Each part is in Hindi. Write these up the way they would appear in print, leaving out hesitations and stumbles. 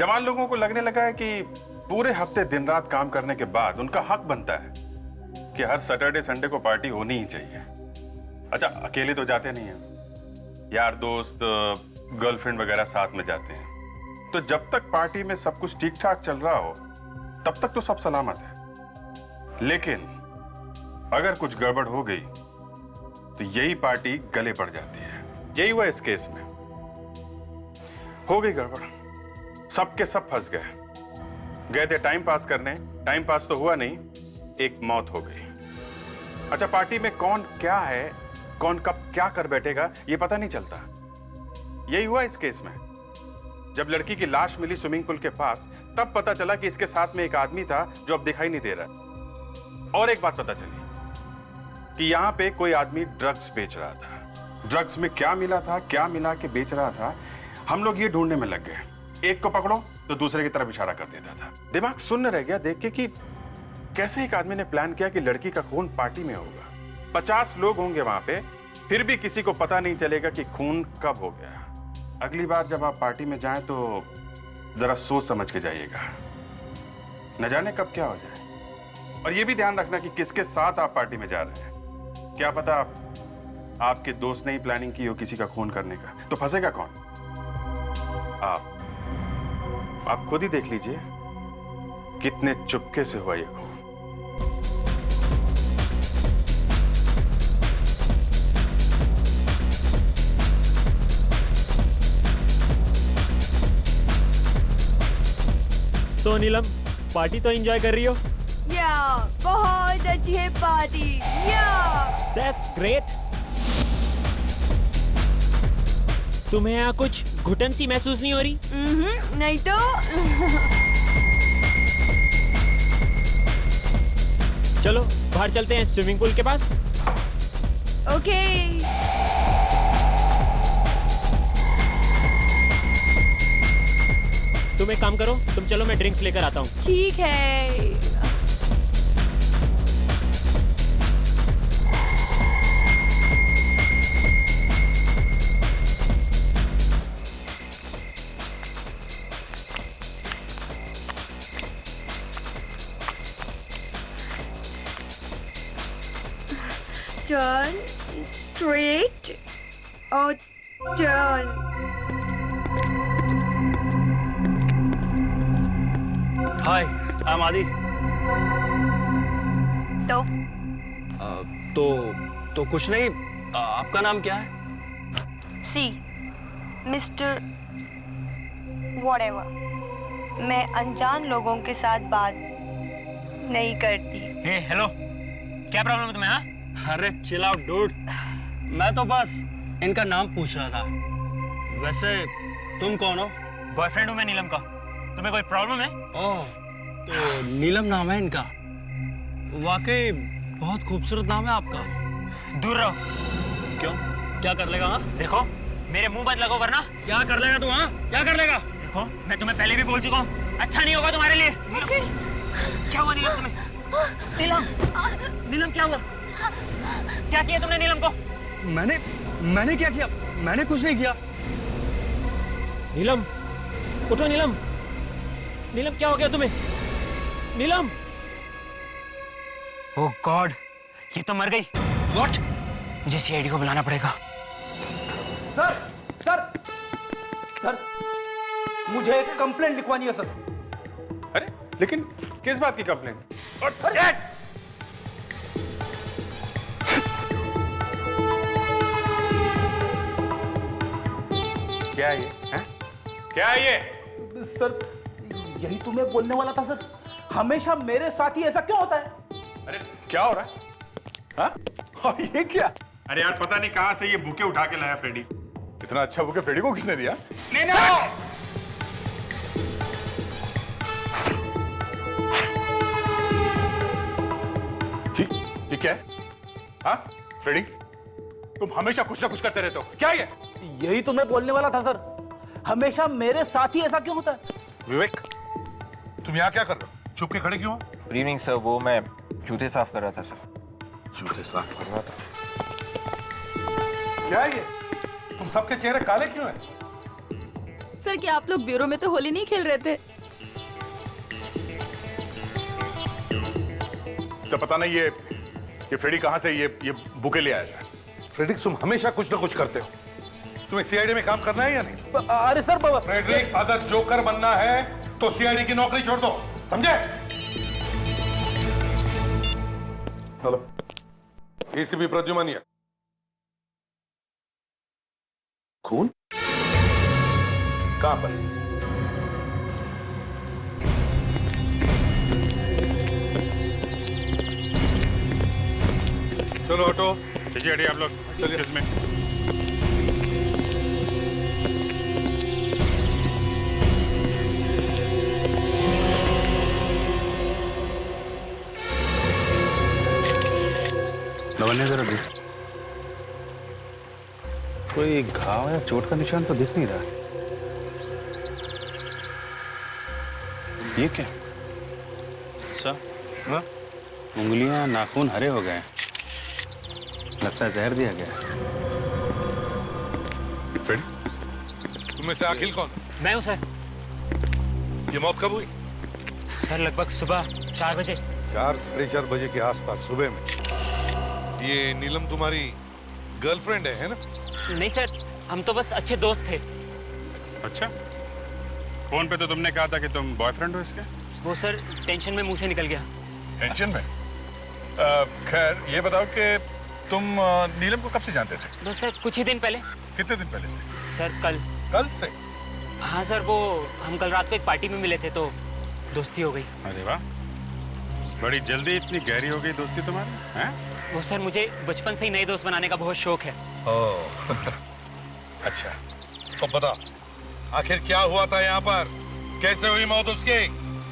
जवान लोगों को लगने लगा है कि पूरे हफ्ते दिन रात काम करने के बाद उनका हक बनता है कि हर सैटरडे संडे को पार्टी होनी ही चाहिए। अच्छा, अकेले तो जाते नहीं हैं, यार दोस्त गर्लफ्रेंड वगैरह साथ में जाते हैं। तो जब तक पार्टी में सब कुछ ठीक ठाक चल रहा हो तब तक तो सब सलामत है, लेकिन अगर कुछ गड़बड़ हो गई तो यही पार्टी गले पड़ जाती है। यही हुआ इस केस में। हो गई गड़बड़, सबके सब फंस गए थे टाइम पास करने, टाइम पास तो हुआ नहीं, एक मौत हो गई। अच्छा, पार्टी में कौन क्या है, कौन कब क्या कर बैठेगा ये पता नहीं चलता। यही हुआ इस केस में। जब लड़की की लाश मिली स्विमिंग पूल के पास, तब पता चला कि इसके साथ में एक आदमी था जो अब दिखाई नहीं दे रहा। और एक बात पता चली कि यहां पे कोई आदमी ड्रग्स बेच रहा था। ड्रग्स में क्या मिला था, क्या मिला के बेच रहा था, हम लोग ये ढूंढने में लग गए। एक को पकड़ो तो दूसरे की तरफ इशारा कर देता था। दिमाग सुन्न रह गया देख के कि कैसे एक आदमी ने प्लान किया कि लड़की का खून पार्टी में होगा। 50 लोग होंगे वहां पे, फिर भी किसी को पता नहीं चलेगा कि खून कब हो गया। अगली बार जब आप पार्टी में जाएं तो जरा सोच समझ के जाइएगा, न जाने कब क्या हो जाए। और ये भी ध्यान रखना कि किसके साथ आप पार्टी में जा रहे हैं। क्या पता आपके दोस्त ने ही प्लानिंग की हो किसी का खून करने का, तो फंसेगा कौन? आप खुद ही देख लीजिए कितने चुपके से हुआ ये खून। तो नीलम, पार्टी तो एंजॉय कर रही हो? या बहुत अच्छी है पार्टी। या दैट्स ग्रेट। तुम्हें यहाँ कुछ घुटन सी महसूस नहीं हो रही? नहीं तो। चलो बाहर चलते हैं स्विमिंग पूल के पास। ओके। तुम एक काम करो, तुम चलो, मैं ड्रिंक्स लेकर आता हूँ। ठीक है। टर्न स्ट्रेट और टर्न। हाय, आई एम आदि। तो कुछ नहीं। आपका नाम क्या है? सी मिस्टर व्हाटएवर। मैं अनजान लोगों के साथ बात नहीं करती। हे हेलो, क्या प्रॉब्लम है तुम्हें? हाँ, अरे चिल आउट डूड। मैं तो बस इनका नाम पूछ रहा था। वैसे तुम कौन हो? बॉयफ्रेंड हूँ मैं नीलम का। तुम्हें कोई प्रॉब्लम है? ओह, तो नीलम नाम है इनका। वाकई बहुत खूबसूरत नाम है आपका। दूर रहो। क्यों, क्या कर लेगा? हाँ, देखो मेरे मुंह मत लगो वरना। क्या कर लेगा तू? हाँ, क्या कर लेगा? देखो मैं तुम्हें पहले भी बोल चुका हूँ, अच्छा नहीं होगा तुम्हारे लिए। क्या हुआ नीलम तुम्हें? नीलम क्या हुआ? क्या किया तुमने नीलम को? मैंने क्या किया? मैंने कुछ नहीं किया। नीलम, उठो नीलम। नीलम, क्या हो गया तुम्हें? नीलम! ओह गॉड, ये तो मर गई। व्हाट? मुझे सीआईडी को बुलाना पड़ेगा। सर सर सर, मुझे एक कंप्लेंट लिखवानी है सर। अरे लेकिन किस बात की कंप्लेंट? क्या है ये? हैं? क्या है ये? सर यही तो मैं बोलने वाला था सर, हमेशा मेरे साथ ही ऐसा क्यों होता है? अरे क्या हो रहा है? हाँ? और ये क्या? अरे यार पता नहीं कहां से ये बुके उठा के लाया फ्रेडी। इतना अच्छा बुके फ्रेडी को किसने दिया? नहीं नहीं। ये क्या है? हाँ फ्रेडी, तुम हमेशा कुछ ना कुछ करते रहते हो, क्या ये? यही तो मैं बोलने वाला था सर, हमेशा मेरे साथ ही ऐसा क्यों होता है? विवेक, तुम यहाँ क्या कर रहे हो? छुप के खड़े क्यों हो? गुड इवनिंग सर, वो मैं जूते साफ कर रहा था सर। जूते साफ कर रहा था? क्या है ये? तुम सबके चेहरे काले क्यों हैं? सर क्या आप लोग ब्यूरो में तो होली नहीं खेल रहे थे? सर पता नहीं ये फ्रेडी कहाँ से ये बुके ले आया सर। फ्रेडिक्स, तुम हमेशा कुछ ना कुछ करते हो। तुम्हें सीआईडी में काम करना है या नहीं? अरे सर बाबा, फ्रेडरिक्स, अगर जोकर बनना है तो सीआईडी की नौकरी छोड़ दो, समझे? Hello, ACP Pradyuman. खून कहां पर? चलो ऑटो, देखिए हटिए आप लोग। चलिए। किसमें? लवन्य जरा देख, कोई घाव या चोट का निशान तो दिख नहीं रहा। ये क्या? अच्छा, हाँ? उंगलियां नाखून हरे हो गए, लगता है जहर दिया गया। तुम्हें से अखिल कौन? मैं हूँ सर। ये मौत कब हुई? सर लगभग सुबह 4 बजे। 4-4:30 बजे के आसपास सुबह में। ये नीलम तुम्हारी गर्लफ्रेंड है ना? नहीं सर, हम तो बस अच्छे दोस्त थे। अच्छा, फोन पे तो तुमने कहा था कि तुम बॉयफ्रेंड हो इसके। वो सर टेंशन में मुंह से निकल गया। टेंशन में? खैर ये बताओ कि तुम नीलम को कब से जानते थे? बस सर कुछ ही दिन पहले। कितने दिन पहले से? सर कल। कल से? हाँ सर, वो हम कल रात को एक पार्टी में मिले थे तो दोस्ती हो गई। अरे वाह, बड़ी जल्दी इतनी गहरी हो गई दोस्ती तुम्हारी, हैं? वो सर मुझे बचपन से ही नए दोस्त बनाने का बहुत शौक है। ओह, अच्छा, तो बता आखिर क्या हुआ था यहाँ पर? कैसे हुई मौत उसकी?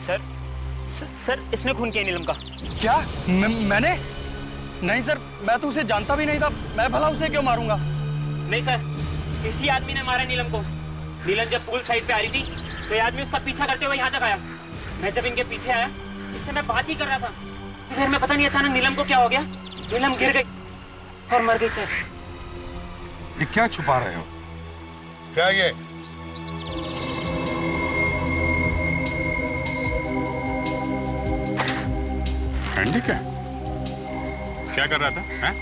सर इसने खून किया नीलम का। क्या? मैंने? नहीं सर, मैं तो उसे जानता भी नहीं था। मैं भला उसे क्यों मारूंगा? नहीं सर, इसी आदमी ने मारा नीलम को। नीलम जब पूल साइड पे आ रही थी तो ये आदमी उसका पीछा करते हुए यहाँ तक आया। मैं जब इनके पीछे आया, इससे मैं बात ही कर रहा था, फिर मैं पता नहीं अचानक नीलम को क्या हो गया, नीलम गिर गई और मर गई सर। ये क्या छुपा रहे हो? क्या ये? हैंडी क्या कर रहा था, हैं?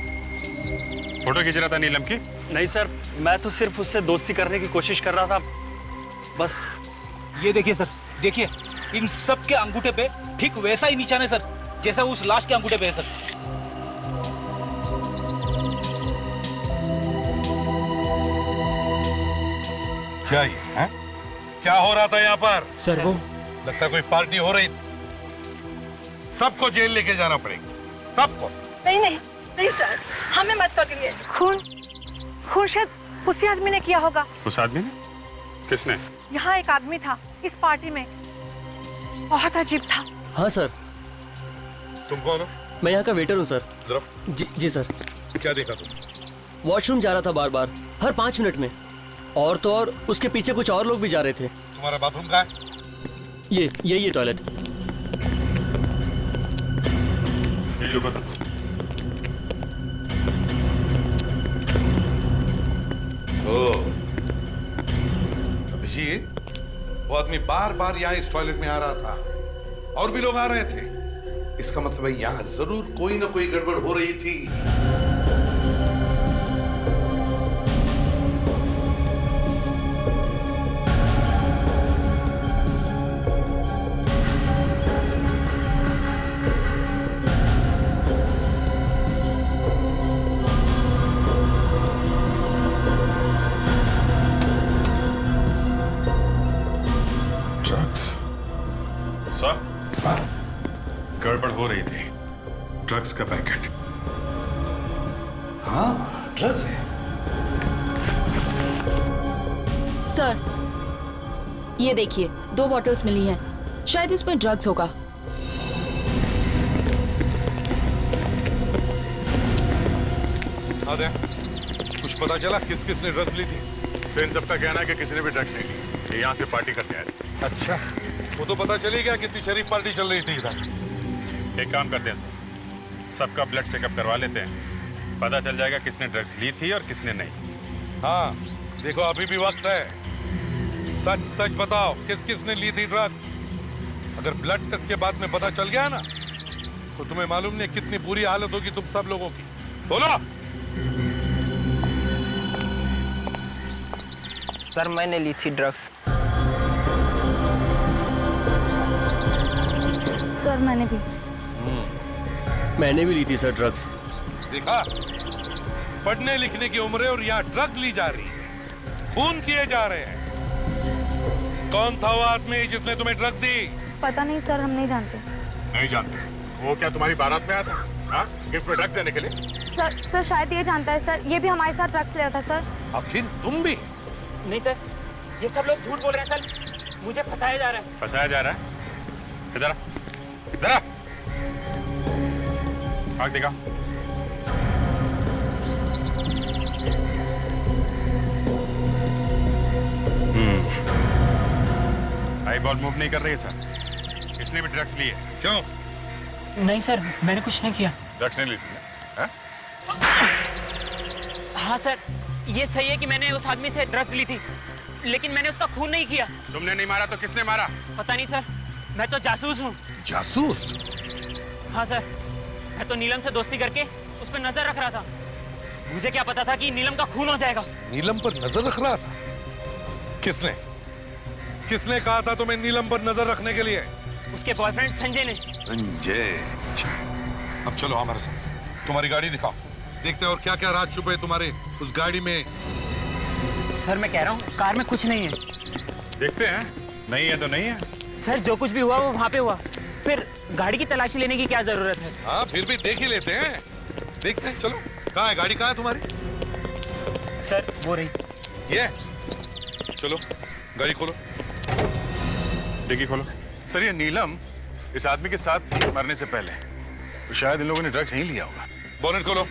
फोटो खींच रहा था नीलम की? नहीं सर, मैं तो सिर्फ उससे दोस्ती करने की कोशिश कर रहा था, बस। ये देखिए सर, देखिए इन सब के अंगूठे पे ठीक वैसा ही निशान है सर, जैसा उस लाश के अंगूठे पे है सर। क्या ये है? क्या हो रहा था यहाँ पर? सर वो लगता है कोई पार्टी हो रही थी। सबको जेल लेके जाना पड़ेगा, सबको। नहीं नहीं नहीं सर, हमें मत पकड़िए। खून शायद उसी आदमी ने किया होगा। उस आदमी ने? किसने? यहाँ एक आदमी था इस पार्टी में, बहुत अजीब था। हाँ सर, तुम कौन हो? मैं यहाँ का वेटर हूँ सर। जरा जी सर। क्या देखा तुम? वॉशरूम जा रहा था बार बार, हर 5 मिनट में। और तो और उसके पीछे कुछ और लोग भी जा रहे थे। तुम्हारा बाथरूम कहाँ है? ये टॉयलेट। ये जो बता। अभिजीत, वो आदमी बार बार यहाँ इस टॉयलेट में आ रहा था और भी लोग आ रहे थे। इसका मतलब है यहाँ जरूर कोई ना कोई गड़बड़ हो रही थी। गड़बड़ हो रही थी। ड्रग्स का पैकेट। हाँ, ड्रग्स है। सर ये देखिए, 2 बॉटल्स मिली हैं, शायद इसमें ड्रग्स होगा। आदे, कुछ पता चला किस किस ने ड्रग्स ली थी? तो इन सबका कहना है कि किसी ने भी ड्रग्स नहीं ली, ये यहाँ से पार्टी करके आए थे। अच्छा, वो तो पता चली गया कितनी शरीफ पार्टी चल रही थी इधर। एक काम करते हैं सर, सबका ब्लड चेकअप करवा लेते हैं, पता चल जाएगा किसने ड्रग्स ली थी और किसने नहीं। हाँ, देखो अभी भी वक्त है। सच सच बताओ, किस किस ने ली थी ड्रग? अगर ब्लड टेस्ट के बाद में पता चल गया ना, तो तुम्हें मालूम नहीं कितनी बुरी हालत होगी तुम सब लोगों की। बोलो। सर मैंने ली थी ड्रग्स। सर मैंने भी। मैंने भी ली थी सर ड्रग्स। देखा, पढ़ने लिखने की उम्र है और यहाँ ड्रग्स ली जा रही है, खून किए जा रहे हैं। कौन था वो आदमी जिसने तुम्हें ड्रग्स दी? पता नहीं सर, हम नहीं जानते। नहीं जानते? वो क्या तुम्हारी बारात में आया था? हाँ, गिफ्ट में ड्रग्स देने के लिए? सर शायद ये जानता है सर, ये भी हमारे साथ ड्रग्स लिया था सर। आखिर तुम भी? नहीं सर, ये सब लोग झूठ बोल रहे हैं सर, मुझे फंसाया जा रहा है। फंसाया जा रहा है? इधर आ, इधर आ। आग दिखा। आई बॉल मूव नहीं कर रही है सर। इसने भी ड्रग्स लिए। क्यों? नहीं सर, मैंने कुछ नहीं किया। ड्रग्स नहीं ली थी? हाँ? हाँ सर, ये सही है कि मैंने उस आदमी से ड्रग्स ली थी, लेकिन मैंने उसका खून नहीं किया। तुमने नहीं मारा तो किसने मारा? पता नहीं सर, मैं तो जासूस हूँ। जासूस? हाँ सर, मैं तो नीलम से दोस्ती करके उस पर नजर रख रहा था। मुझे क्या पता था कि नीलम का खून हो जाएगा। नीलम पर नजर रख रहा था? किसने? किसने कहा था तुम्हें नीलम पर नजर रखने के लिए? उसके बॉयफ्रेंड संजय ने। संजय? अब चलो हमारे साथ, तुम्हारी गाड़ी दिखाओ, देखते हैं और क्या क्या राज छुपे तुम्हारे उस गाड़ी में। सर मैं कह रहा हूँ कार में कुछ नहीं है। देखते हैं, नहीं है तो नहीं है। सर जो कुछ भी हुआ वो वहाँ पे हुआ, फिर गाड़ी की तलाशी लेने की क्या जरूरत है? हाँ फिर भी देख ही लेते हैं, देखते हैं। चलो, कहाँ है गाड़ी? कहाँ है तुम्हारी? सर वो रही। ये चलो, गाड़ी खोलो। डिग्गी खोलो। सर ये नीलम इस आदमी के साथ मरने से पहले तो शायद इन लोगों ने ड्रग्स नहीं लिया होगा। बोनेट खोलो।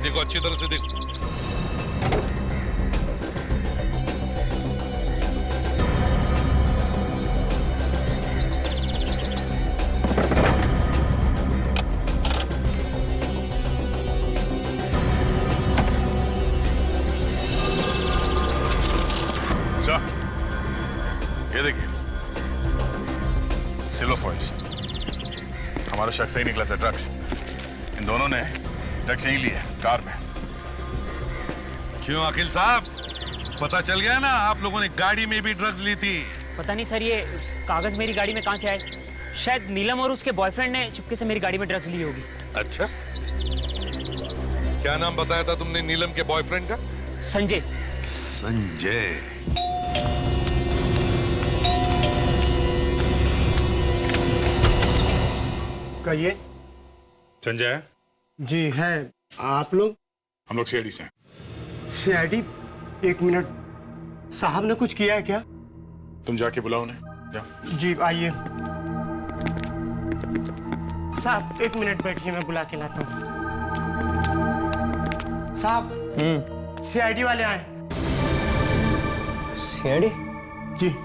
देखो अच्छी तरह से देखो। ये देखिए, सिल्वर फॉइल्स। हमारा शख्स सही निकला सर, ड्रग्स। इन दोनों ने ड्रग्स यहीं लिए कार में। क्यों अखिल साहब, पता चल गया ना आप लोगों ने गाड़ी में भी ड्रग्स ली थी? पता नहीं सर, ये कागज मेरी गाड़ी में कहाँ से आए। शायद नीलम और उसके बॉयफ्रेंड ने चुपके से मेरी गाड़ी में ड्रग्स ली होगी। अच्छा, क्या नाम बताया था तुमने नीलम के बॉयफ्रेंड का? संजय। संजय। कहिए। संजय? जी है। आप लोग? हम लोग सीआईडी से हैं। सीआईडी? एक मिनट, साहब ने कुछ किया है क्या? तुम जाके बुलाओ उन्हें, जाओ। जी आइए। साहब एक मिनट बैठिए, मैं बुला के लाता हूँ। साहब सीआईडी वाले आए। सीआईडी? जी।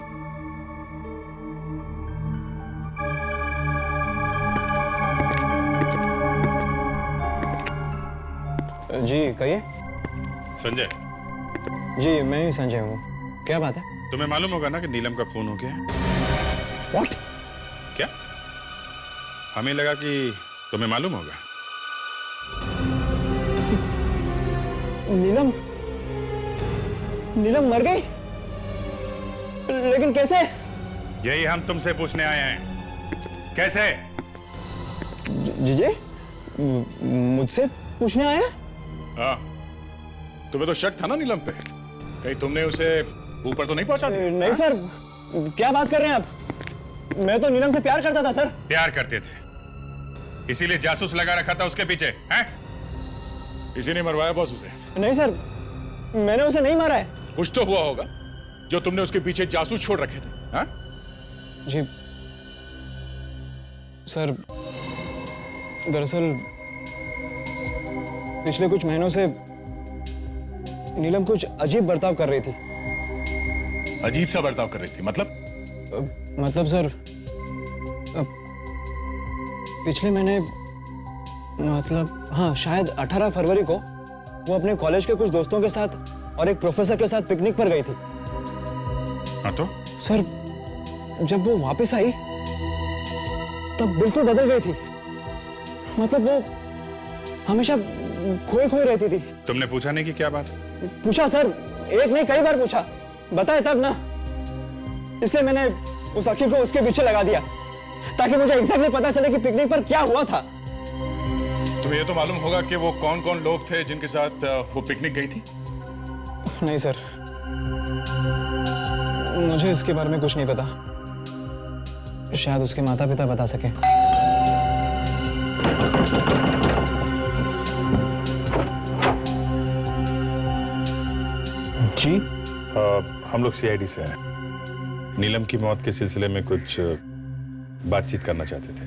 जी कहिए। संजय? जी मैं ही संजय हूँ, क्या बात है? तुम्हें मालूम होगा ना कि नीलम का खून हो गया है? What? क्या? हमें लगा कि तुम्हें मालूम होगा। नीलम? नीलम मर गई? लेकिन कैसे? यही हम तुमसे पूछने आए हैं, कैसे? जीजे मुझसे पूछने आए हैं? हाँ, तुम्हें तो शक था ना नीलम पे, कहीं तुमने उसे ऊपर तो नहीं पहुंचा दिया? नहीं सर, क्या बात कर रहे हैं आप? मैं तो नीलम से प्यार करता था सर। प्यार करते थे, इसीलिए जासूस लगा रखा था उसके पीछे, हैं? इसी ने मरवाया बॉस उसे? नहीं सर, मैंने उसे नहीं मारा है। कुछ तो हुआ होगा जो तुमने उसके पीछे जासूस छोड़ रखे थे, हाँ? जी सर, दरअसल पिछले कुछ महीनों से नीलम कुछ अजीब बर्ताव कर रही थी। अजीब सा बर्ताव कर रही थी मतलब? मतलब सर, पिछले महीने, मतलब हाँ शायद 18 फरवरी को वो अपने कॉलेज के कुछ दोस्तों के साथ और एक प्रोफेसर के साथ पिकनिक पर गई थी। हाँ तो सर, जब वो वापस आई तब बिल्कुल बदल गई थी। मतलब वो हमेशा खोई खोई रहती थी। तुमने पूछा नहीं कि क्या बात? पूछा सर, एक नहीं कई बार पूछा, बताए तब ना। इसलिए मैंने उस अखिल को उसके पीछे लगा दिया ताकि मुझे एग्जैक्टली पता चले कि पिकनिक पर क्या हुआ था। तुम्हें ये तो मालूम होगा कि वो कौन कौन लोग थे जिनके साथ वो पिकनिक गई थी? नहीं सर, मुझे इसके बारे में कुछ नहीं पता। शायद उसके माता पिता बता सके। जी, हम लोग सीआईडी से हैं। नीलम की मौत के सिलसिले में कुछ बातचीत करना चाहते थे।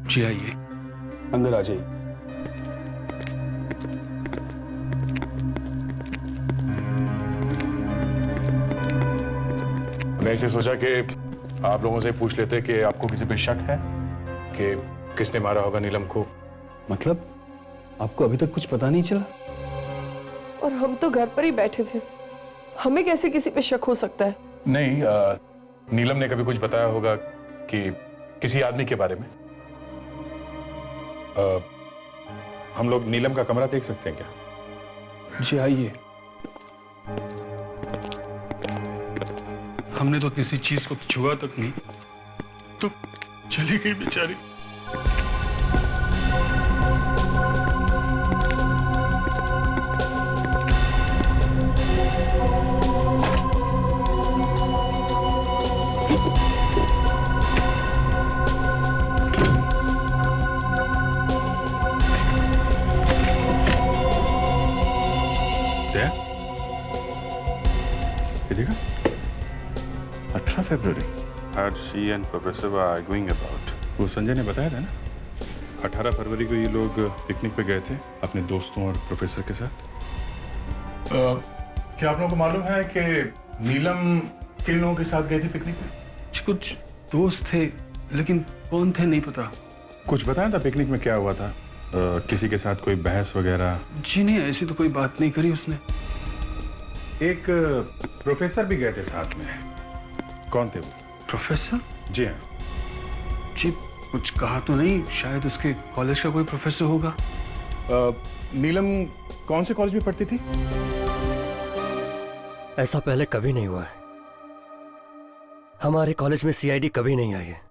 जी आइए, अंदर आ जाइए। मैंने इसे सोचा कि आप लोगों से पूछ लेते कि आपको किसी पे शक है कि किसने मारा होगा नीलम को। मतलब आपको अभी तक कुछ पता नहीं चला? और हम तो घर पर ही बैठे थे, हमें कैसे किसी पे शक हो सकता है? नहीं, नीलम ने कभी कुछ बताया होगा कि किसी आदमी के बारे में। हम लोग नीलम का कमरा देख सकते हैं क्या? जी आइए। हमने तो किसी चीज को छुआ तक नहीं, तो चली गई बेचारी। देखा? 18 फरवरी। She and Professor were arguing about. वो संजय ने बताया था ना, 18 फरवरी को ये लोग पिकनिक पे गए थे अपने दोस्तों और प्रोफेसर के साथ। क्या आप लोगों को मालूम है कि नीलम किन लोगों के साथ गई थी पिकनिक में? कुछ दोस्त थे, लेकिन कौन थे नहीं पता। कुछ बताया था पिकनिक में क्या हुआ था? किसी के साथ कोई बहस वगैरह? जी नहीं, ऐसी तो कोई बात नहीं करी उसने। एक प्रोफेसर भी गए थे साथ में। कौन थे वो? प्रोफेसर? जी हाँ। जी कुछ कहा तो नहीं, शायद उसके कॉलेज का कोई प्रोफेसर होगा। नीलम कौन से कॉलेज में पढ़ती थी? ऐसा पहले कभी नहीं हुआ है। हमारे कॉलेज में सीआईडी कभी नहीं आई है।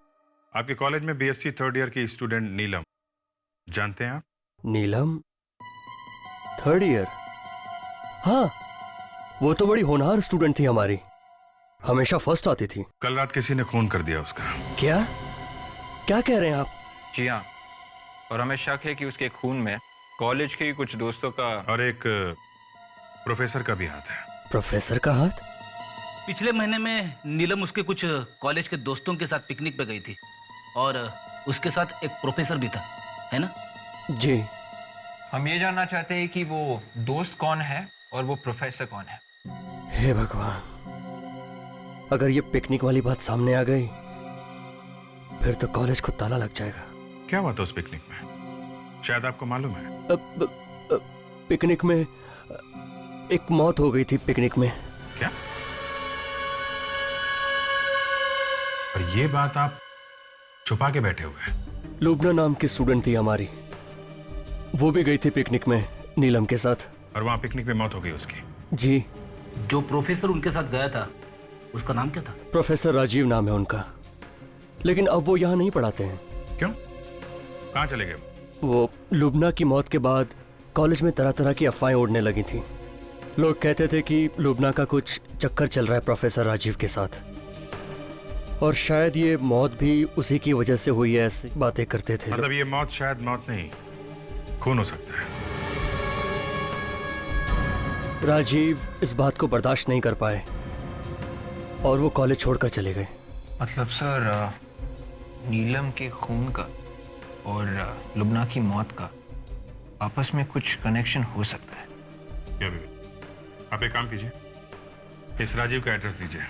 आपके कॉलेज में बीएससी थर्ड ईयर की स्टूडेंट नीलम, जानते हैं आप? नीलम थर्ड ईयर? हाँ, वो तो बड़ी होनहार स्टूडेंट थी हमारी, हमेशा फर्स्ट आती थी। कल रात किसी ने खून कर दिया उसका। क्या क्या कह रहे हैं आप? जी हाँ, और हमें शक है कि उसके खून में कॉलेज के कुछ दोस्तों का और एक प्रोफेसर का भी हाथ है। प्रोफेसर का हाथ? पिछले महीने में नीलम उसके कुछ कॉलेज के दोस्तों के साथ पिकनिक पे गई थी और उसके साथ एक प्रोफेसर भी था, है ना? जी। हम ये जानना चाहते हैं कि वो दोस्त कौन है और वो प्रोफेसर कौन है। हे भगवान, अगर ये पिकनिक वाली बात सामने आ गई फिर तो कॉलेज को ताला लग जाएगा। क्या हुआ था उस पिकनिक में? शायद आपको मालूम है। पिकनिक में एक मौत हो गई थी। पिकनिक में। क्या? और ये बात आप छुपा के बैठे हुए? लुबना नाम की स्टूडेंट थी हमारी, वो भी गई थी पिकनिक में नीलम के साथ। और वहां पिकनिक में मौत हो गई उसकी? जी। जो प्रोफेसर उनके साथ गया था उसका नाम क्या था? प्रोफेसर राजीव नाम है उनका, लेकिन अब वो यहाँ नहीं पढ़ाते हैं। क्यों? कहाँ चले गए? वो लुबना की मौत के बाद कॉलेज में तरह तरह की अफवाहें उड़ने लगी थी। लोग कहते थे कि लुबना का कुछ चक्कर चल रहा है प्रोफेसर राजीव के साथ, और शायद ये मौत भी उसी की वजह से हुई है, ऐसी बातें करते थे। मतलब ये मौत शायद मौत नहीं, खून हो सकता है। राजीव इस बात को बर्दाश्त नहीं कर पाए और वो कॉलेज छोड़कर चले गए। मतलब सर, नीलम के खून का और लुबना की मौत का आपस में कुछ कनेक्शन हो सकता है क्या? आप एक काम कीजिए, इस राजीव का एड्रेस दीजिए,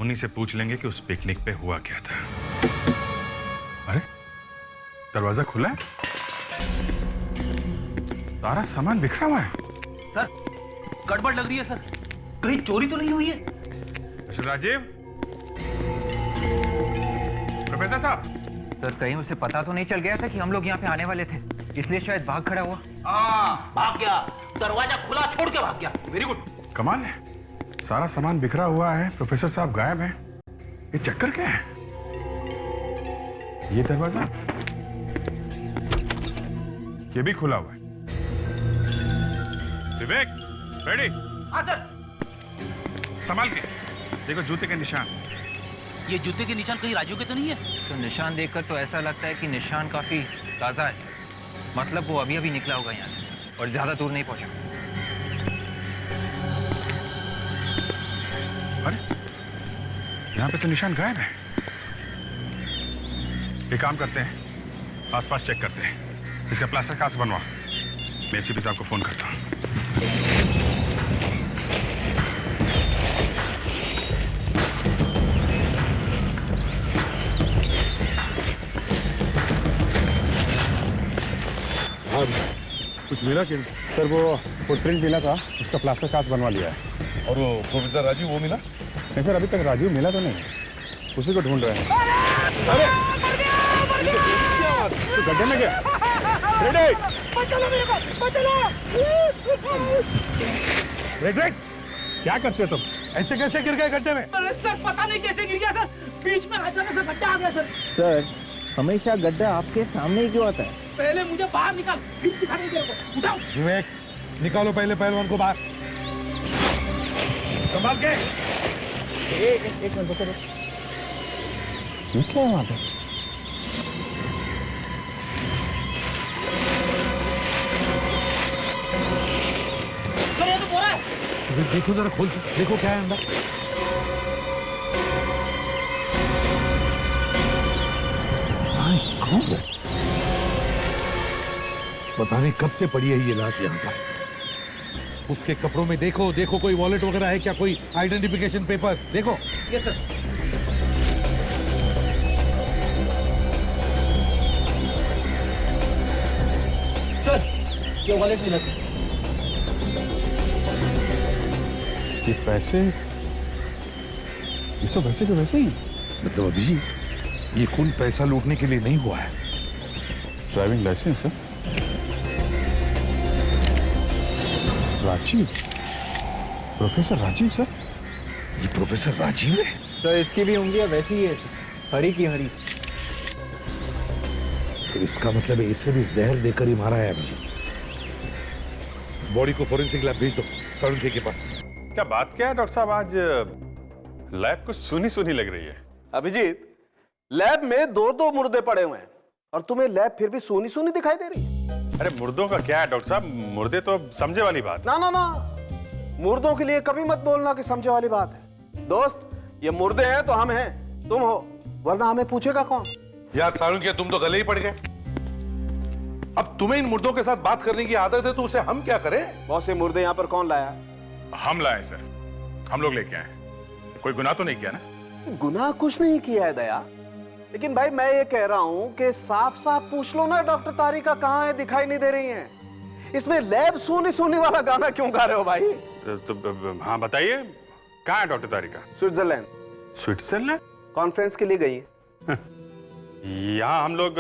उन्हीं से पूछ लेंगे कि उस पिकनिक पे हुआ क्या था। अरे दरवाजा खुला है, सारा सामान बिखरा हुआ है। सर गड़बड़ लग रही है सर, कहीं चोरी तो नहीं हुई है? मिस्टर राजीव, प्रोफेसर साहब। सर कहीं उसे पता तो नहीं चल गया था कि हम लोग यहाँ पे आने वाले थे, इसलिए शायद भाग खड़ा हुआ। हाँ भाग गया, दरवाजा खुला छोड़ के भाग गया। Very good. कमाल है, सारा सामान बिखरा हुआ है, प्रोफेसर साहब गायब हैं। ये चक्कर क्या है? ये दरवाजा, ये भी खुला हुआ है। विवेक, रेडी? हाँ सर। संभाल के देखो, जूते के निशान। ये जूते के निशान कहीं राजू के तो नहीं है? तो निशान देखकर तो ऐसा लगता है कि निशान काफी ताजा है, मतलब वो अभी अभी निकला होगा यहाँ से सर, और ज्यादा दूर नहीं पहुंचा। अरे यहाँ पे तो निशान गायब है। एक काम करते हैं, आसपास चेक करते हैं, इसका प्लास्टर कास्ट बनवा। मैं एसीपी साहब को फोन करता हूँ। कुछ मिला कि सर? वो फुटप्रिंट मिला था, उसका प्लास्टर कास्ट बनवा लिया है। और वो प्रोफेसर राजीव, वो मिला? नहीं सर, अभी तक राजीव मिला तो नहीं, उसी को ढूंढ रहे हैं। अरे तो गड्ढे में गया। रेड, क्या करते हो तुम? ऐसे कैसे गिर गए गड्ढे में? अरे सर पता नहीं कैसे गिर गया सर, बीच में अचानक से गड्ढा आ गया सर। सर हमेशा गड्ढा आपके सामने ही क्यों आता है? पहले मुझे बाहर निकाल, फिर दिखा नहीं तेरे को। उठाओ। विवेक, निकालो पहले पहलवान को बाहर। संभाल के। एक मिनट रुको। ये क्या है वहाँ पे? सर ये तो बोरा है। देखो जरा, खोल के देखो क्या है अंदर। पता नहीं कब से पड़ी है ये लाश यहाँ पर। उसके कपड़ों में देखो, देखो कोई वॉलेट वगैरह है क्या, कोई आइडेंटिफिकेशन पेपर देखो। ये सर। सर ये वॉलेट मिला। ये पैसे, ये सब वैसे के वैसे ही। मतलब अभिजीत, ये खून पैसा लूटने के लिए नहीं हुआ है। ड्राइविंग लाइसेंस है। Rajiv, professor Rajiv sir. ये प्रोफेसर राजीव है? सर इसकी भी उंगलियां वैसी ही है, हरी की हरी। तो इसका मतलब है इसे भी जहर देकर ही मारा है अभिजीत। बॉडी को फोरेंसिक लैब भेज दो, साळुंखे के पास। क्या बात क्या है डॉक्टर साहब, आज लैब कुछ सुनी सुनी लग रही है। अभिजीत, लैब में दो मुर्दे पड़े हुए हैं और तुम्हें लैब फिर भी सोनी सोनी दिखाई दे रही है। अरे मुर्दों का क्या है डॉक्टर साहब, मुर्दे तो समझे वाली बात। ना ना ना, मुर्दों के लिए कभी मत बोलना कि समझे वाली बात है। दोस्त, ये मुर्दे हैं तो हम हैं, तुम हो, वरना हमें पूछेगा कौन? यार साळुंखे, तुम तो गले ही पड़ गए। अब तुम्हें इन मुर्दों के साथ बात करने की आदत है तो उसे हम क्या करें? बहुत से मुर्दे यहाँ पर कौन लाया? हम लाए सर, हम लोग लेके आए। कोई गुनाह तो नहीं किया ना? गुनाह कुछ नहीं किया है दया, लेकिन भाई मैं ये कह रहा हूं कि साफ साफ पूछ लो ना, डॉक्टर तारिका कहाँ है, दिखाई नहीं दे रही हैं। इसमें लैब सोनी सोनी वाला गाना क्यों गा रहे हो भाई? तो हाँ बताइए, कहाँ है डॉक्टर तारिका? स्विट्जरलैंड। स्विट्जरलैंड? कॉन्फ्रेंस के लिए गई है। यहाँ हम लोग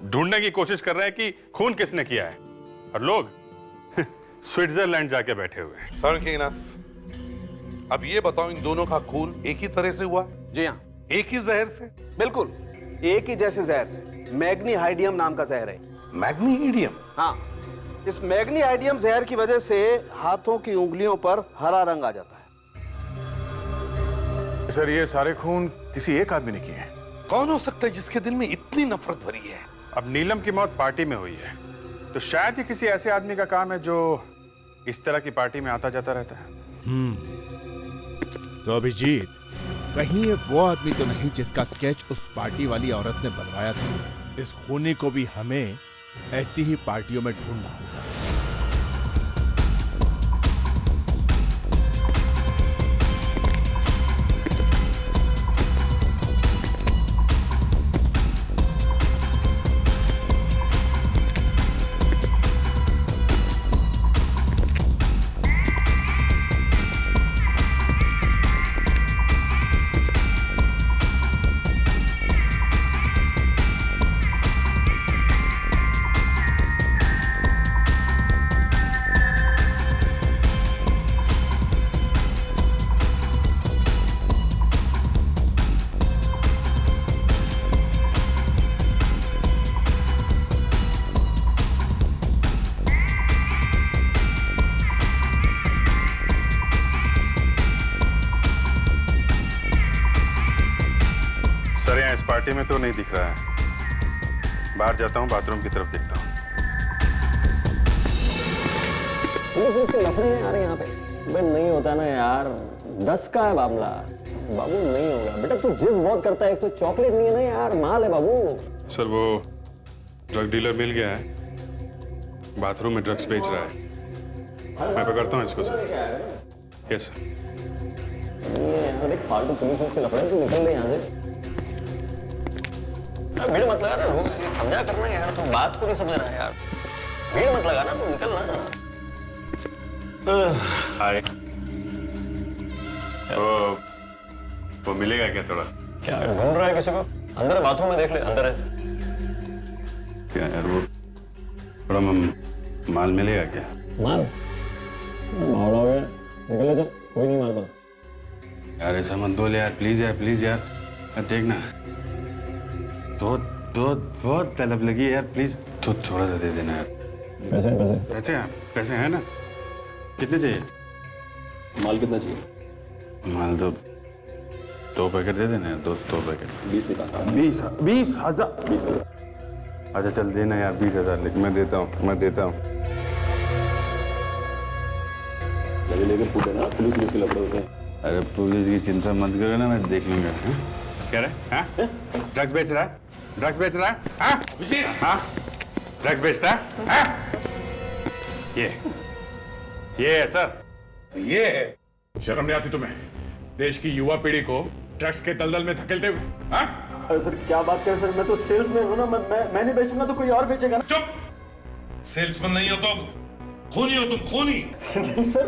ढूंढने की कोशिश कर रहे हैं कि खून किसने किया है, और लोग स्विट्जरलैंड जाके बैठे हुए हैं। साळुंखे इनफ। अब ये बताओ, इन दोनों का खून एक ही तरह से हुआ? जी हाँ। एक ही जहर से? बिल्कुल एक ही जैसे जहर से। मैग्नीहाइडियम नाम का जहर है। मैग्नीहाइडियम? हाँ, इस मैग्नीहाइडियम जहर की वजह से हाथों की उंगलियों पर हरा रंग आ जाता है। सर ये सारे खून किसी एक आदमी ने किए हैं। कौन हो सकता है जिसके दिल में इतनी नफरत भरी है? अब नीलम की मौत पार्टी में हुई है, तो शायद ही किसी ऐसे आदमी का काम है जो इस तरह की पार्टी में आता जाता रहता है। तो अभिजीत, कहीं ये वो आदमी तो नहीं जिसका स्केच उस पार्टी वाली औरत ने बनवाया था? इस खूनी को भी हमें ऐसी ही पार्टियों में ढूंढना होगा। पार्टी में तो नहीं दिख रहा है। बाहर जाता हूँ, बाथरूम की तरफ देखता हूँ। इसके लफड़े नहीं आ रहे यहाँ पे। बे नहीं होता ना यार, 10 का है मामला। बाबू नहीं होगा बेटा, तू जिद बहुत करता है। एक तो चॉकलेट नहीं है ना यार, माल है बाबू। सर वो ड्रग डीलर मिल गया है, बाथरूम में ड्रग्स बेच रहा है। मैं पकड़ता हूँ इसको सर। Yes sir. यार देख फालतू पुलिस उसके लफड़े, तू निकल ले यहाँ से। भीड़ मत लगा ना, समझा करना यार, तू बात को नहीं समझ रहा है यार। भीड़ मत लगा ना, तू निकल ना। हाय। वो मिलेगा क्या थोड़ा? क्या ढूंढ रहा है किसी को? अंदर बाथरूम में देख ले, अंदर है। क्या यार वो थोड़ा माल मिलेगा क्या? माल? माल हो गया, निकल ले चल, कोई नहीं माल का। यार ऐसा मत बोल यार, प्लीज यार, प्लीज यार। देखना बहुत तलब लगी है यार, प्लीज तो थोड़ा सा दे देना यार। पैसे पैसे पैसे पैसे हैं ना? कितने चाहिए? माल कितना चाहिए? माल तो 2 पैकेट दे देना यार, 2 पैकेट। 20 निकाल। 20,000। अच्छा चल देना यार 20,000, लेकिन मैं देता हूँ। लेके पूछे ना, पुलिस के लफड़े होते हैं। अरे पुलिस की चिंता मत करो ना, मैं देख लूंगा। क्या रे? हाँ? ड्रग्स बेच रहा है? ड्रग्स बेच रहा है? हाँ? हाँ? ड्रग्स बेचता है? हाँ? ये है सर। ये है? शर्म नहीं आती तुम्हें देश की युवा पीढ़ी को ड्रग्स के दलदल में धकेलते हुए? हाँ? अरे सर क्या बात करें सर, मैं तो सेल्समैन हूँ ना। मैं नहीं बेचूंगा तो कोई और बेचेगा ना। चुप! सेल्समैन नहीं हो तुम, खूनी हो तुम, खूनी। नहीं सर।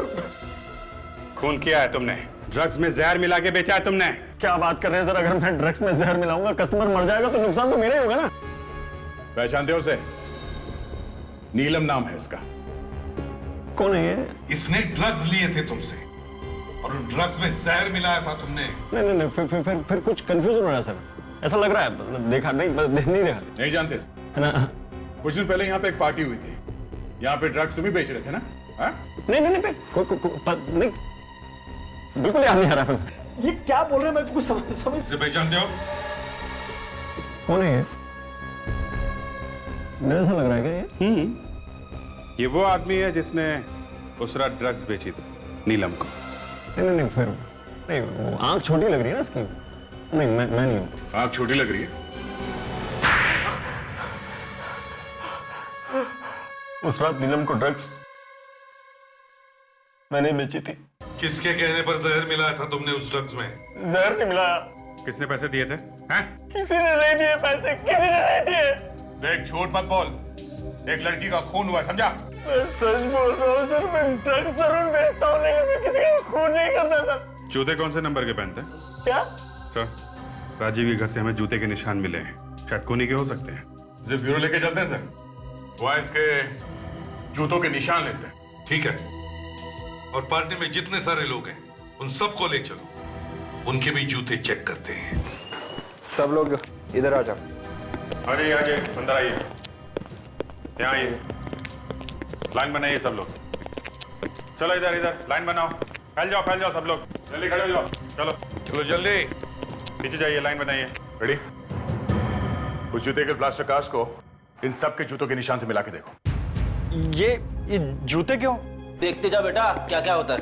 खून किया है तुमने, ड्रग्स में जहर मिला के बेचा है तुमने। क्या बात कर रहे हैं सर? अगर मैं ड्रग्स में जहर मिलाऊंगा, कस्टमर मर जाएगा तो नुकसान तो मेरा ही होगा ना। पहचानते हो उसे? नीलम नाम है इसका। कौन है ये? इसने ड्रग्स लिए थे तुमसे और उन ड्रग्स में जहर मिलाया था तुमने। नहीं फिर कुछ कंफ्यूजन हो रहा है सर, ऐसा लग रहा है। देखा नहीं देखा। नहीं जानते है ना? कुछ दिन पहले यहाँ पे एक पार्टी हुई थी, यहाँ पे ड्रग्स तुम ही बेच रहे थे ना? हाँ? नहीं बिल्कुल याद नहीं आ रहा। ये क्या बोल रहे हैं, मैं कुछ समझ। इसे पहचानते हो? कौन है ये? मेरे ऐसा लग रहा है क्या ये? ये वो आदमी है जिसने उस रात ड्रग्स बेची थी नीलम को। नहीं फिर नहीं, वो आंख छोटी लग रही है ना इसकी। नहीं मैं नहीं हूँ। आंख छोटी लग रही है? उस रात नीलम को ड्रग्स मैंने बेची थी। किसके कहने पर जहर मिलाया था तुमने उस ड्रग्स में? जहर नहीं मिलाया। किसने पैसे दिए थे? हैं? किसी ने नहीं दिए पैसे, किसी ने नहीं दिए। देख झूठ मत बोल, एक लड़की का खून हुआ, समझा? मैं सच बोल रहा हूँ सर, मैं ड्रग्स जरूर बेचता हूँ लेकिन मैं किसी का खून नहीं करता सर। जूते कौन से नंबर के पहनते हैं? क्या? सर राजीव के घर से हमें जूते के निशान मिले हैं, शायद कोनी के हो सकते हैं। जिप ब्यूरो लेके चलते हैं सर, वहां इसके जूतों के निशान लेते हैं। ठीक है, और पार्टी में जितने सारे लोग हैं उन सबको ले चलो, उनके भी जूते चेक करते हैं। सब लोग इधर आ जाओ। आइए अंदर आइए, यहाँ आइए, लाइन बनाइए सब लोग। चलो इधर लाइन बनाओ, फैल जाओ सब लोग, जल्दी खड़े हो जाओ। चलो जल्दी पीछे जाइए, लाइन बनाइए। रेडी? उस जूते के प्लास्टर कास्ट को इन सब के जूतों के निशान से मिला के देखो। ये जूते क्यों? देखते जाओ बेटा क्या क्या होता है।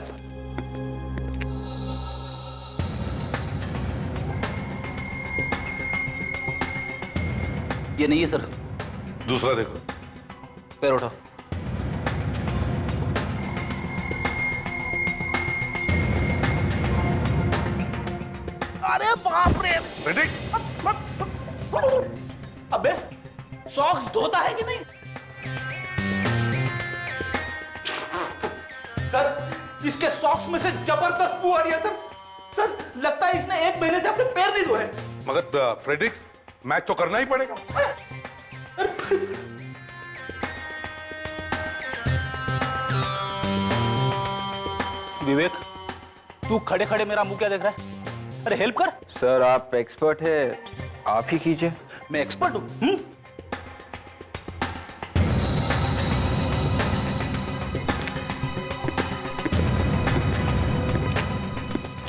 ये नहीं है सर। दूसरा देखो। पैर उठाओ। अरे बाप रे! अबे सॉक्स धोता है कि नहीं? सर इसके सॉक्स में से जबरदस्त बू आ रही है सर। सर लगता है इसने 1 महीने से अपने पैर नहीं धोए। मगर फ्रेडरिक्स, मैच तो करना ही पड़ेगा। विवेक तू खड़े खड़े मेरा मुंह क्या देख रहा है? अरे हेल्प कर। सर आप एक्सपर्ट है, आप ही कीजिए। मैं एक्सपर्ट हूं?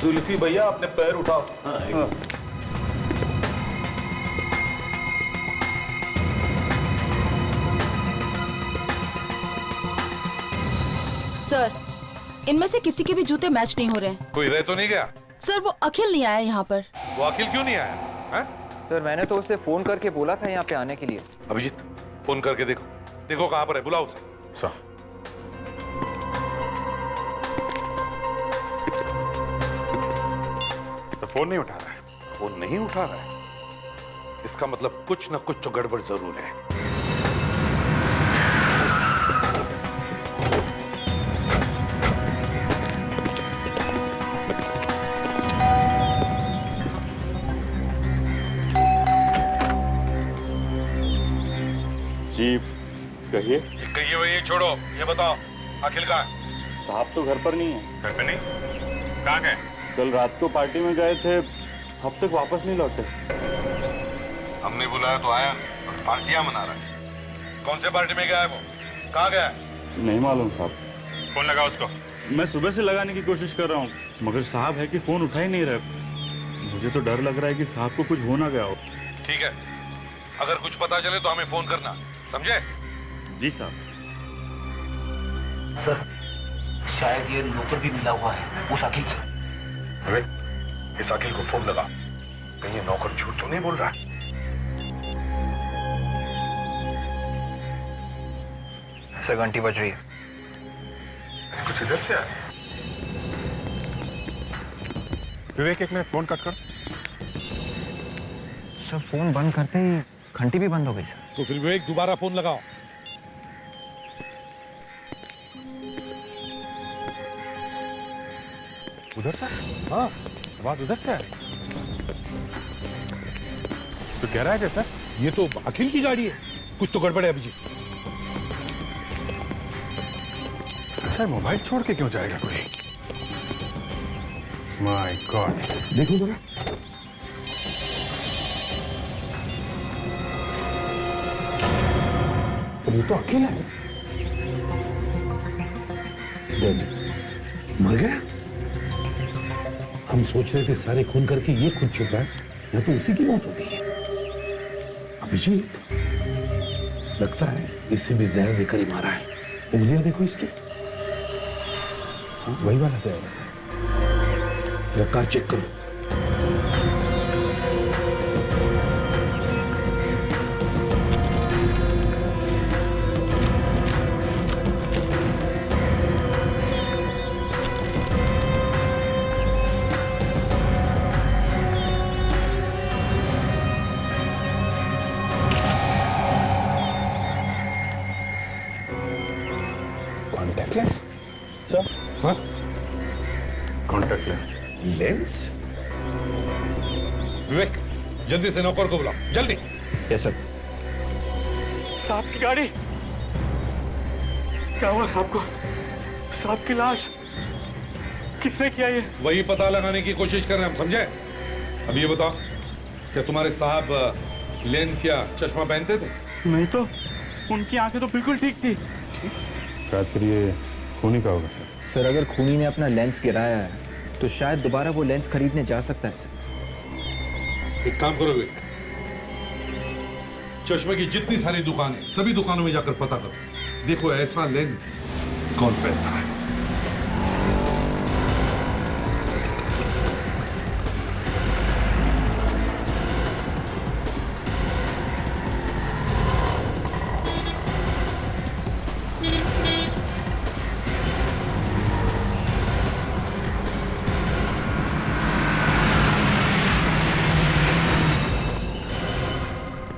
जुल्फी भैया अपने पैर उठाओ। सर, इनमें से किसी के भी जूते मैच नहीं हो रहे हैं। कोई रह तो नहीं गया? सर, वो अखिल नहीं आया यहाँ पर। वो अखिल क्यों नहीं आया है? सर मैंने तो उसे फोन करके बोला था यहाँ पे आने के लिए। अभिजीत फोन करके देखो, देखो कहां पर है, बुलाओ उसे। तो फोन नहीं उठा रहा है। फोन नहीं उठा रहा है, इसका मतलब कुछ ना कुछ तो गड़बड़ जरूर है। जी कहिए। कहिए भाई, ये छोड़ो, ये बताओ अखिल कहाँ है? साहब तो घर पर नहीं है। घर पे नहीं? कहाँ गए? कल रात को पार्टी में गए थे, अब तक वापस नहीं लौटे। हमने बुलाया तो आया और पार्टियां मना रहा है। कौन से पार्टी में गया है वो? कहाँ गया है? नहीं मालूम साहब। फोन लगा उसको। मैं सुबह से लगाने की कोशिश कर रहा हूँ, मगर साहब है कि फोन उठा ही नहीं रहे। मुझे तो डर लग रहा है कि साहब को कुछ हो ना गया हो। ठीक है, अगर कुछ पता चले तो हमें फोन करना, समझे? जी साहब। सर, शायद ये नौकर भी मिला हुआ है उस अखिल से। अरे इस अखिल को फोन लगा, कहीं ये नौकर झूठ तो नहीं बोल रहा है? सर घंटी बज रही है। कुछ इधर से आ। विवेक एक मिनट फोन कट कर। सर फोन बंद करते ही घंटी भी बंद हो गई सर। तो फिर विवेक दोबारा फोन लगाओ। उधर से? हाँ, आवाज उधर से आ रही। तो कह रहा है कैसा? ये तो अखिल की गाड़ी है, कुछ तो गड़बड़ है अभिजीत। अच्छा, मोबाइल छोड़ के क्यों जाएगा कोई? माय गॉड, देखो जरा। ये तो अखिल है। मर गया? हम सोच रहे थे सारे खून करके ये खुद चुका है, या तो उसी की मौत हो गई है। अभिजीत, लगता है इससे भी जहर देकर ही मारा है। उंगलियां देखो इसकी, वही वाला जहर है। जरा कार चेक करो। Contact lens? सर? हाँ? Contact lens? लेंस? विवेक, जल्दी से नौकर को बुलाओ, जल्दी। Yes sir. साहब की गाड़ी। क्या हुआ साहब को? साहब की लाश किसने किया ये? वही पता लगाने की कोशिश कर रहे हैं हम, समझे? अब ये बताओ, क्या तुम्हारे साहब लेंस या चश्मा पहनते थे? नहीं तो, उनकी आंखें तो बिल्कुल ठीक थी। शायद फिर ये खूनी का होगा सर। सर अगर खूनी ने अपना लेंस गिराया है तो शायद दोबारा वो लेंस खरीदने जा सकता है सर। एक काम करो विवेक, चश्मे की जितनी सारी दुकानें, सभी दुकानों में जाकर पता करो, देखो ऐसा लेंस कौन पहनता है।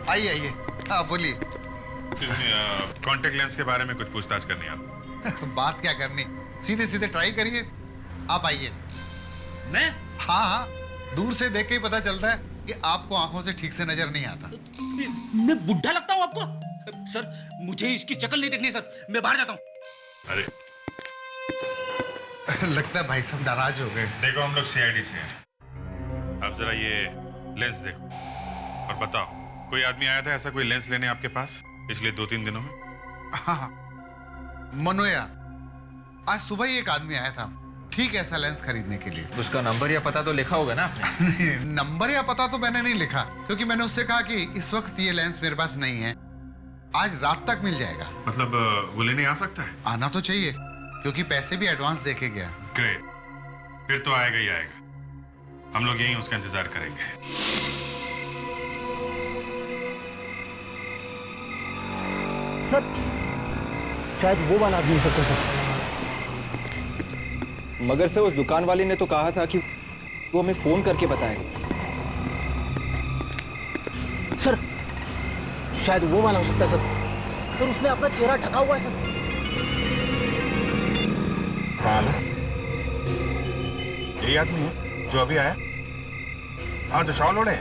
आइए आइए, हाँ बोलिए। कॉन्टेक्ट लेंस के बारे में कुछ पूछताछ करनी है आप? बात क्या करनी, सीधे सीधे ट्राई करिए। आप आइए। मैं? हाँ हाँ, दूर से देख के ही पता चलता है कि आपको आंखों से ठीक से नजर नहीं आता। मैं बुढ़ा लगता हूँ आपको? सर मुझे इसकी शक्ल नहीं देखनी सर, मैं बाहर जाता हूँ। अरे लगता है भाई साहब नाराज हो गए। देखो हम लोग सीआईडी से हैं। आप जरा ये लेंस देखो और बताओ, कोई आदमी आया था ऐसा कोई लेंस लेने आपके पास पिछले 2-3 दिनों में? हाँ, मनोया, आज सुबह ही एक आदमी आया था ठीक ऐसा लेंस खरीदने के लिए। उसका नंबर या पता तो लिखा होगा ना आपने? नंबर या पता तो मैंने नहीं लिखा, क्योंकि मैंने उससे कहा कि इस वक्त ये लेंस मेरे पास नहीं है, आज रात तक मिल जाएगा। मतलब वो लेने आ सकता है? आना तो चाहिए। क्योंकि पैसे भी एडवांस देके गया। ग्रेट, फिर तो आएगा ही आएगा। हम लोग यहीं उसका इंतजार करेंगे। सर शायद वो वाला आदमी हो सकता है सर। मगर से उस दुकान वाले ने तो कहा था कि वो हमें फोन करके बताएगा। सर शायद वो वाला हो सकता है सर। सर उसने अपना चेहरा ढका हुआ है सर। यही आदमी है जो अभी आया? हाँ, जो शॉल ओढ़े।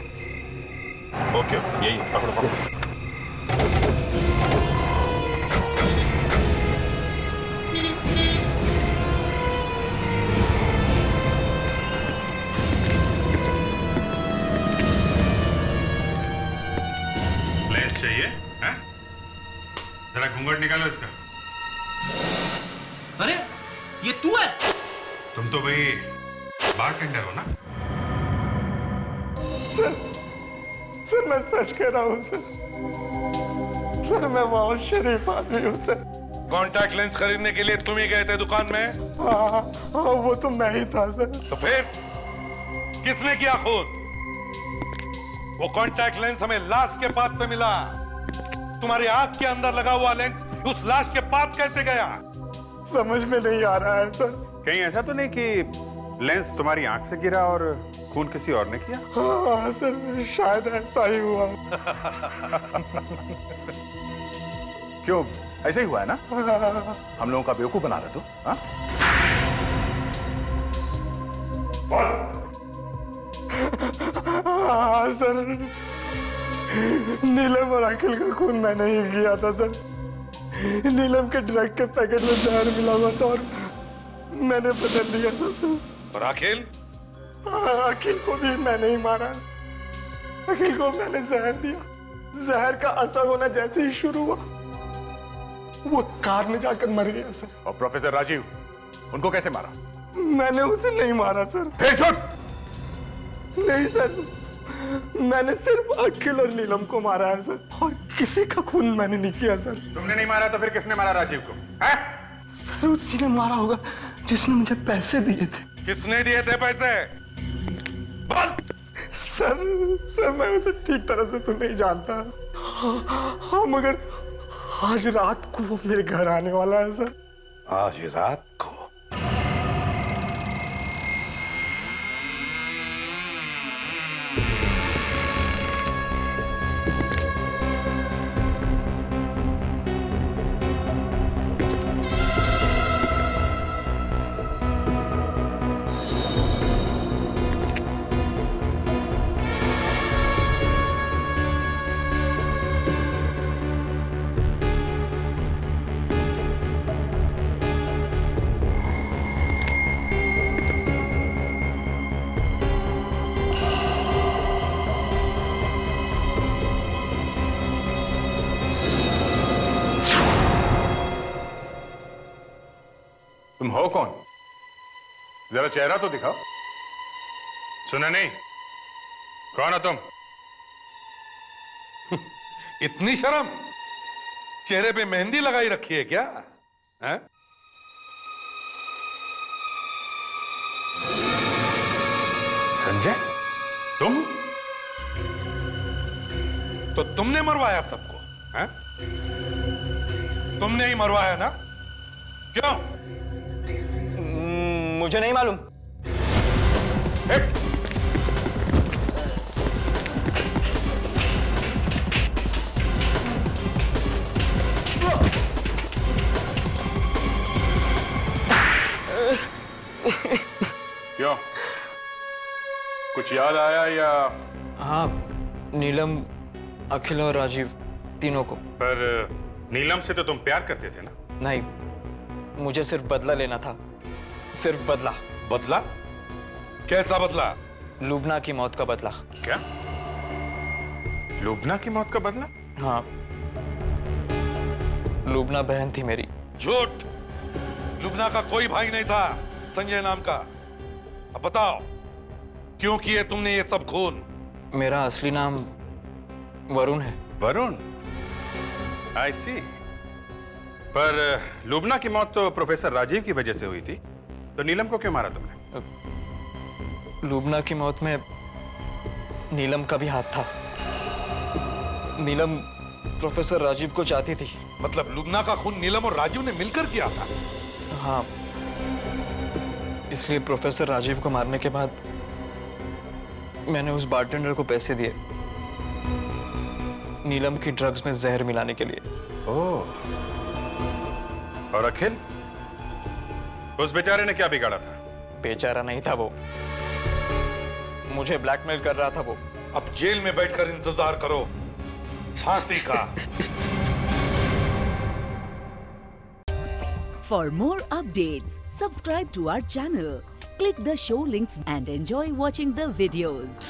ओके, यही पकड़ो पकड़ो। चाहिए हैं? जरा घूंघट निकालो इसका। अरे ये तू है? तुम तो भाई बारटेंडर हो ना? सर मैं सच कह रहा हूँ सर। सर मैं बहुत शरीफ आदमी हूँ सर। कॉन्टैक्ट लेंस खरीदने के लिए तुम ही गए थे दुकान में? हाँ, वो तो मैं ही था सर। तो फिर किसने किया खून? वो कॉन्टैक्ट लेंस हमें लाश के पास से मिला। तुम्हारी आंख के अंदर लगा हुआ लेंस उस लाश के पास कैसे गया? समझ में नहीं आ रहा है सर। कहीं ऐसा तो नहीं कि लेंस तुम्हारी आंख से गिरा और खून किसी और ने किया? हाँ सर, शायद ऐसा ही हुआ। क्यों, ऐसे ही हुआ है ना? हम लोगों का बेवकूफ बना रहे तो? हाँ? हाँ सर, नीलम और अखिल का खून मैंने ही किया था सर। नीलम के ड्रग के पैकेट में जहर मिला हुआ था और मैंने बदल दिया था। और अखिल? अखिल को भी मैंने ही मारा। अखिल को मैंने जहर दिया। जहर का असर होना जैसे ही शुरू हुआ, वो कार में जाकर मर गया सर। और प्रोफेसर राजीव, उनको कैसे मारा? मैंने उसे नहीं मारा सर। नहीं सर, मैंने सिर्फ अखिल और नीलम को मारा है सर, और किसी का खून मैंने नहीं किया सर। तुमने नहीं मारा तो फिर किसने मारा राजीव को? है? सर उसी ने मारा होगा जिसने मुझे पैसे दिए थे। किसने दिए थे पैसे? बोल। सर मैं उसे ठीक तरह से तो नहीं जानता। हाँ मगर आज रात को वो मेरे घर आने वाला है सर। आज रात को? तुम हो कौन? जरा चेहरा तो दिखाओ। सुना नहीं? कौन हो तुम? इतनी शर्म? चेहरे पे मेहंदी लगाई रखी है क्या? है? संजय, तुम? तो तुमने मरवाया सबको? हैं? तुमने ही मरवाया ना? क्यों? मुझे नहीं मालूम। क्यों? कुछ याद आया या? हाँ, नीलम, अखिल और राजीव तीनों को। पर नीलम से तो तुम प्यार करते थे ना? नहीं, मुझे सिर्फ बदला लेना था। सिर्फ बदला। बदला? कैसा बदला? लुबना की मौत का बदला। क्या? लुबना की मौत का बदला? हाँ, लुबना बहन थी मेरी। झूठ! लुबना का कोई भाई नहीं था संजय नाम का। अब बताओ, क्यों किए तुमने ये सब खून? मेरा असली नाम वरुण है। वरुण? आई सी। पर लुबना की मौत तो प्रोफेसर राजीव की वजह से हुई थी, तो नीलम को क्यों मारा तुमने? लुबना की मौत में नीलम का भी हाथ था। नीलम प्रोफेसर राजीव को चाहती थी। मतलब लुबना का खून नीलम और राजीव ने मिलकर किया था? हाँ, इसलिए प्रोफेसर राजीव को मारने के बाद मैंने उस बारटेंडर को पैसे दिए नीलम की ड्रग्स में जहर मिलाने के लिए। ओह, और अखिल? उस बेचारे ने क्या बिगाड़ा था? बेचारा नहीं था वो, मुझे ब्लैकमेल कर रहा था वो। अब जेल में बैठकर इंतजार करो फांसी का। For more updates, subscribe to our channel, click the show links and enjoy watching the videos.